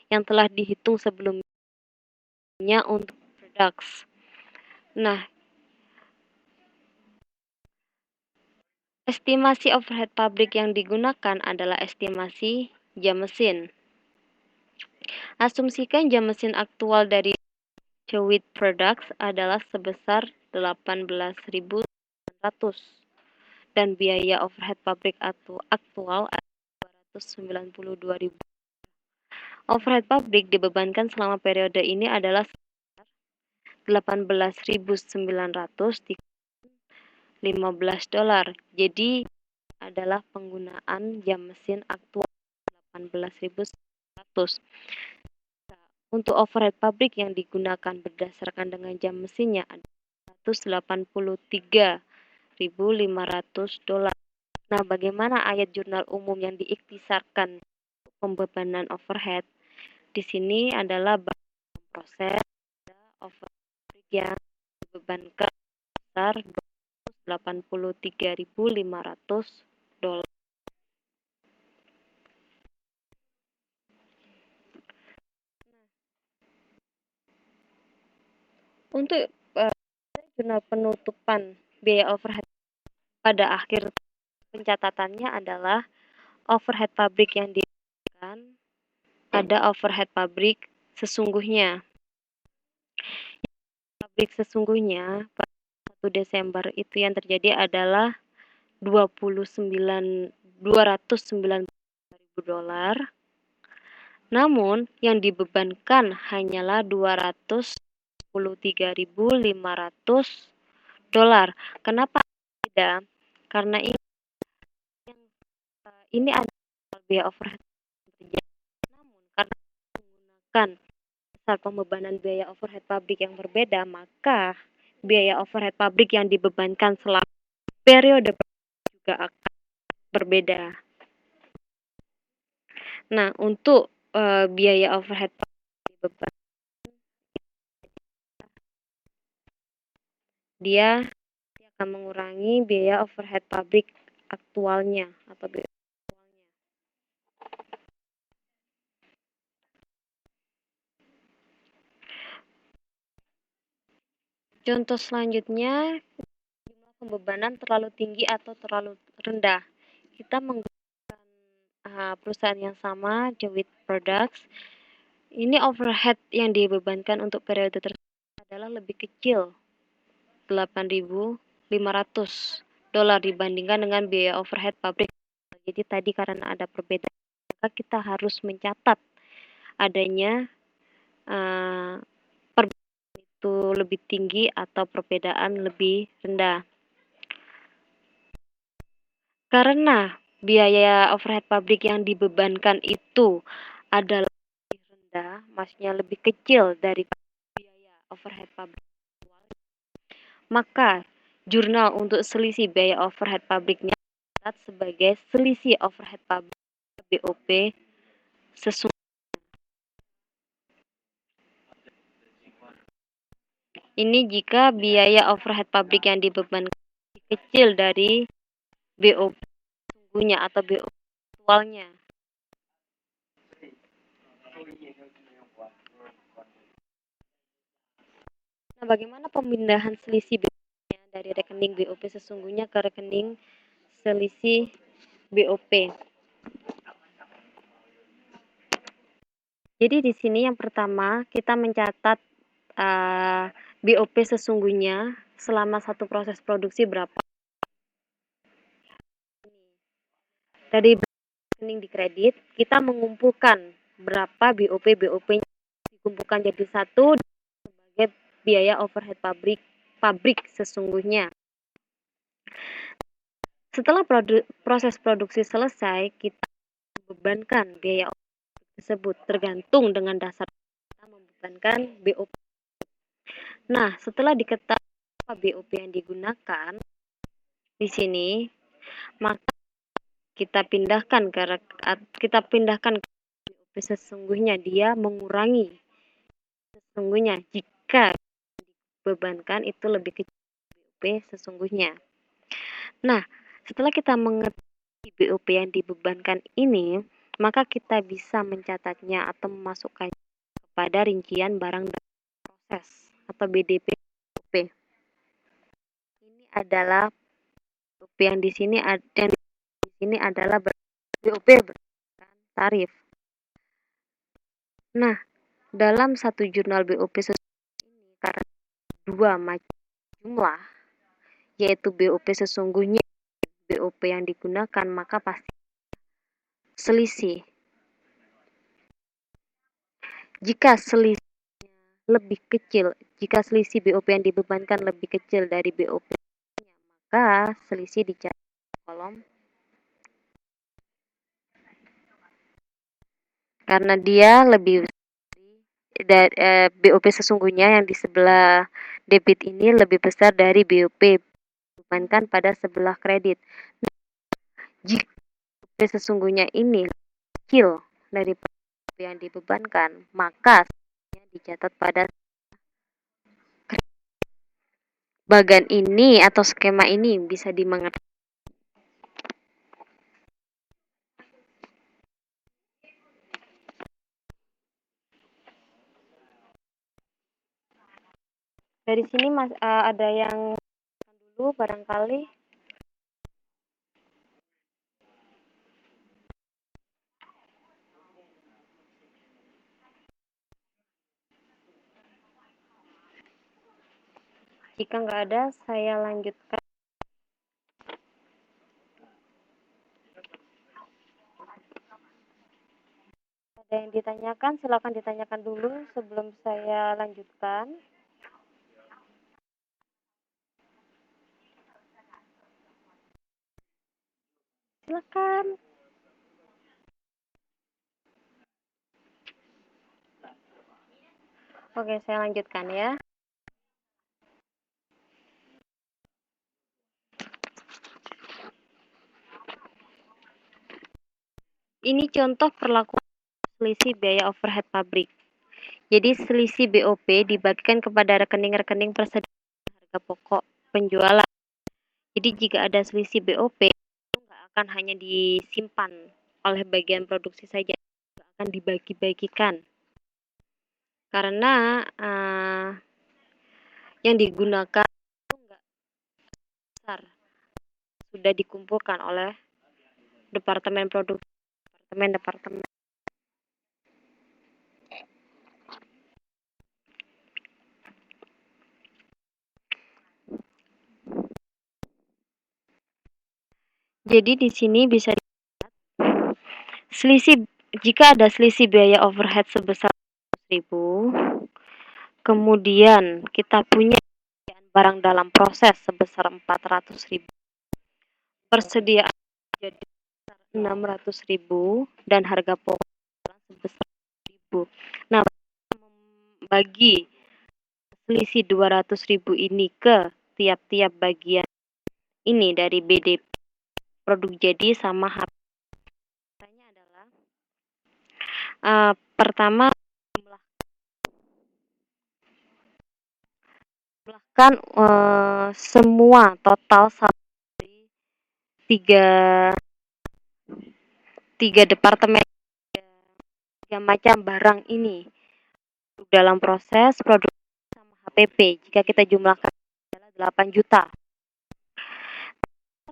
yang telah dihitung sebelumnya untuk products. Nah, estimasi overhead pabrik yang digunakan adalah estimasi jam mesin. Asumsikan jam mesin aktual dari Jewett Products adalah sebesar 18.900 dan biaya overhead pabrik aktual adalah 292.000. Overhead pabrik dibebankan selama periode ini adalah 18.900 $15. Jadi adalah penggunaan jam mesin aktual 18.900. Untuk overhead pabrik yang digunakan berdasarkan dengan jam mesinnya adalah $183.500. Nah, bagaimana ayat jurnal umum yang diiktisarkan pembebanan overhead? Di sini adalah proses overhead yang dibebankan sebesar $83.500. Untuk jurnal penutupan biaya overhead pada akhir pencatatannya adalah overhead pabrik yang diberikan pada overhead pabrik sesungguhnya. Pabrik sesungguhnya pada 1 Desember itu yang terjadi adalah $290.000. Namun yang dibebankan hanyalah $263.500. Kenapa beda? Karena ini adalah biaya overhead terjadi. Namun karena menggunakan dasar pembebanan biaya overhead pabrik yang berbeda, maka biaya overhead pabrik yang dibebankan selama periode juga akan berbeda. Nah, untuk biaya overhead pabrik dia akan mengurangi biaya overhead pabrik aktualnya atau biaya aktualnya. Contoh selanjutnya, jumlah pembebanan terlalu tinggi atau terlalu rendah. Kita menggunakan perusahaan yang sama, Jewett Products. Ini overhead yang dibebankan untuk periode tersebut adalah lebih kecil, $8.500 dibandingkan dengan biaya overhead pabrik. Jadi tadi karena ada perbedaan, maka kita harus mencatat adanya perbedaan itu lebih tinggi atau perbedaan lebih rendah. Karena biaya overhead pabrik yang dibebankan itu adalah lebih rendah, maksudnya lebih kecil dari biaya overhead pabrik, maka jurnal untuk selisih biaya overhead pabriknya dicatat sebagai selisih overhead pabrik BOP sesungguhnya. Ini jika biaya overhead pabrik yang dibebankan lebih kecil dari BOP sesungguhnya atau BOP aktualnya. Nah, bagaimana pemindahan selisih BOP dari rekening BOP sesungguhnya ke rekening selisih BOP? Jadi di sini yang pertama kita mencatat BOP sesungguhnya selama satu proses produksi berapa. Dari rekening di kredit kita mengumpulkan berapa BOP-nya dikumpulkan jadi satu sebagai biaya overhead pabrik sesungguhnya. Setelah proses produksi selesai, kita membebankan biaya tersebut tergantung dengan dasar kita membebankan BOP. Nah, setelah diketahui apa BOP yang digunakan di sini, maka kita pindahkan ke BOP sesungguhnya. Dia mengurangi sesungguhnya jika dibebankan itu lebih kecil BOP sesungguhnya. Nah, setelah kita mengetahui BOP yang dibebankan ini, maka kita bisa mencatatnya atau memasukkannya kepada rincian barang dan proses atau BDP. Ini adalah BOP yang di sini adalah BOP berdasarkan tarif. Nah, dalam satu jurnal BOP ini karena dua macam jumlah, yaitu BOP sesungguhnya BOP yang digunakan, maka pasti selisih. Jika selisih lebih kecil, jika selisih BOP yang dibebankan lebih kecil dari BOP, maka selisih dicatat kolom karena dia lebih BOP sesungguhnya yang di sebelah debit ini lebih besar dari BOP dibebankan pada sebelah kredit. Jika BOP sesungguhnya ini kecil dari BOP yang dibebankan, maka dicatat pada bagan ini atau skema ini bisa dimengerti. Dari sini ada yang dulu barangkali. Jika nggak ada, saya lanjutkan. Ada yang ditanyakan, silakan ditanyakan dulu sebelum saya lanjutkan. Silakan. Oke, saya lanjutkan ya. Ini contoh perlakuan selisih biaya overhead pabrik. Jadi selisih BOP dibagikan kepada rekening-rekening persediaan harga pokok penjualan. Jadi jika ada selisih BOP, itu nggak akan hanya disimpan oleh bagian produksi saja, akan dibagi-bagikan. Karena yang digunakan itu nggak besar, sudah dikumpulkan oleh departemen produksi, departemen. Jadi di sini bisa dilihat selisih jika ada selisih biaya overhead sebesar 100.000, kemudian kita punya barang dalam proses sebesar 400.000, persediaan jadi 600.000 dan harga pokok sebesar 1.000. Nah, bagi selisih 200.000 ini ke tiap-tiap bagian ini dari BDP produk jadi sama HP. Caranya adalah pertama jumlahkan semua total dari tiga departemen, tiga macam barang ini dalam proses produk sama HPP. Jika kita jumlahkan adalah 8 juta.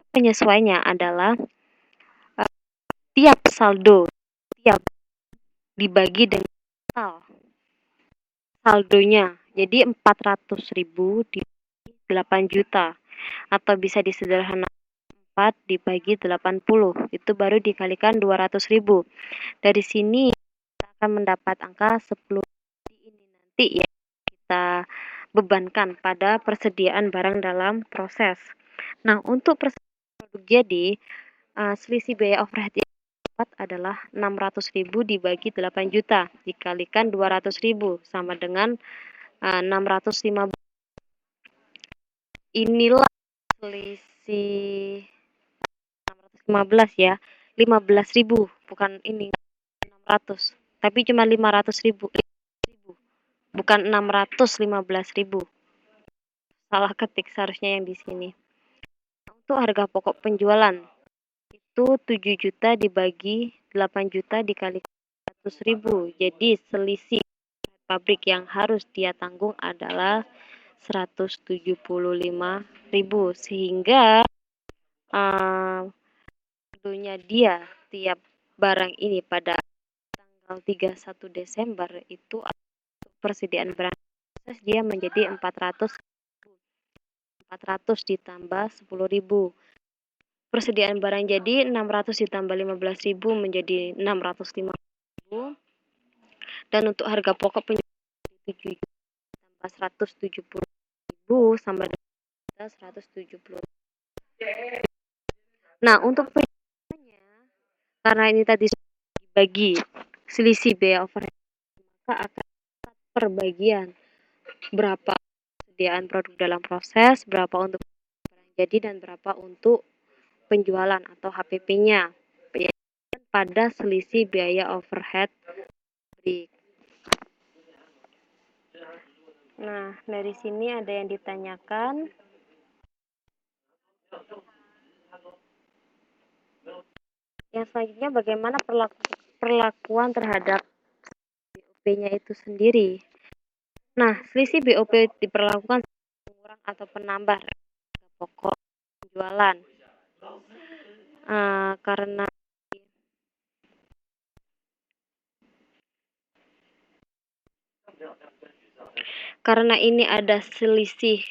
Penyesuaiannya adalah tiap saldo tiap dibagi dengan total saldonya. Jadi 400.000 dibagi 8 juta atau bisa disederhanakan 4 dibagi 80, itu baru dikalikan 200.000. Dari sini kita akan mendapat angka 10. Ini nanti ya kita bebankan pada persediaan barang dalam proses. Nah, untuk produk jadi selisih biaya overhead yang dapat adalah 600.000 dibagi 8 juta dikalikan 200.000 sama dengan 615. Inilah selisih 615 ya. 15.000 bukan ini 600, tapi cuma 500.000. Bukan 615.000. Salah ketik seharusnya yang di sini. Untuk harga pokok penjualan itu 7 juta dibagi 8 juta dikali 100.000. Jadi selisih pabrik yang harus dia tanggung adalah 175.000, sehingga tentunya dia tiap barang ini pada tanggal 31 Desember itu persediaan barang dia menjadi 400 ditambah 10.000. Persediaan barang jadi 600 ditambah 15.000 menjadi 650.000. Dan untuk harga pokok penjualan 7 juta tambah 170.000 sama dengan 170. Nah, untuk penjualannya, karena ini tadi sudah dibagi selisih biaya overhead, maka akan per bagian berapa persediaan produk dalam proses, berapa untuk barang jadi, dan berapa untuk penjualan atau HPP-nya pada selisih biaya overhead pabrik. Nah, dari sini ada yang ditanyakan. Yang selanjutnya, bagaimana perlakuan terhadap BOP-nya itu sendiri. Nah, selisih BOP diperlakukan pengurang atau penambah harga pokok penjualan. Karena ini ada selisih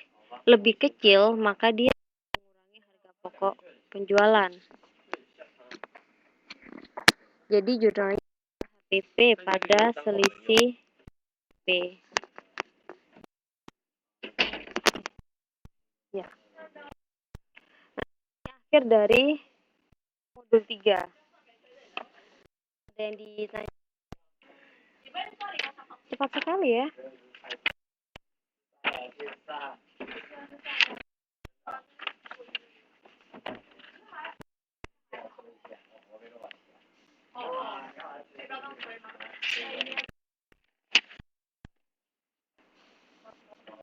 lebih kecil, maka dia mengurangi harga pokok penjualan. Jadi jurnalnya HPP pada selisih P. Ya. Akhir dari modul 3. Ada yang ditanya. Cepat sekali ya.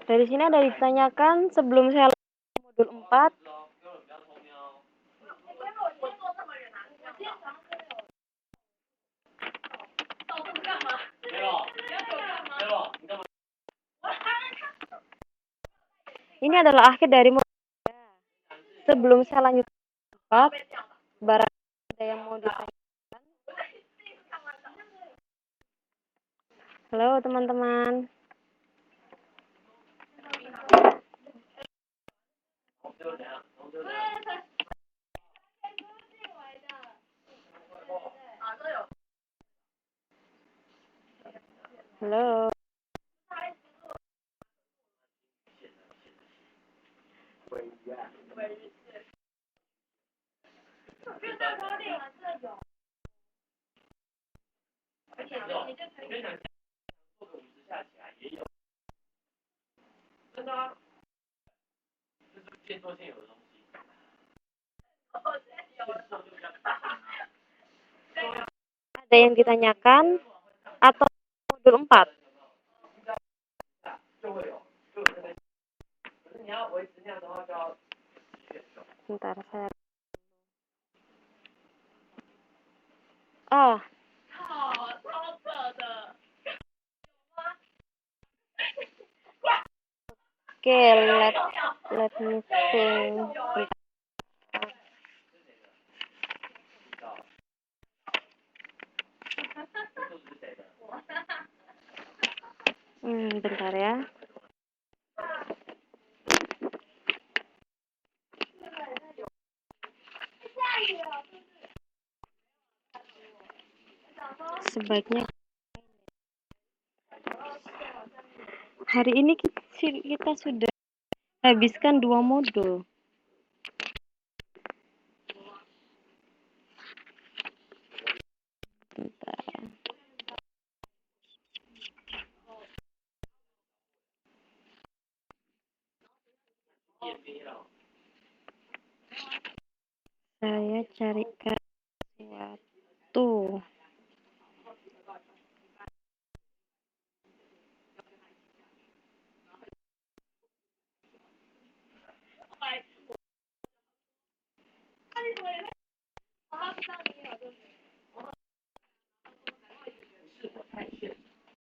Dari sini ada ditanyakan sebelum saya modul 4. Ini adalah akhir dari modul 3. Sebelum saya lanjut ke 4, barang ada yang mau ditanyakan. Halo teman-teman. Halo. Ada yang ditanyakan atau modul 4? Bentar, saya. Oh. Oke, let me think. Bentar ya. Sebaiknya hari ini kita sudah habiskan 2 modul. Bentar. Saya carikan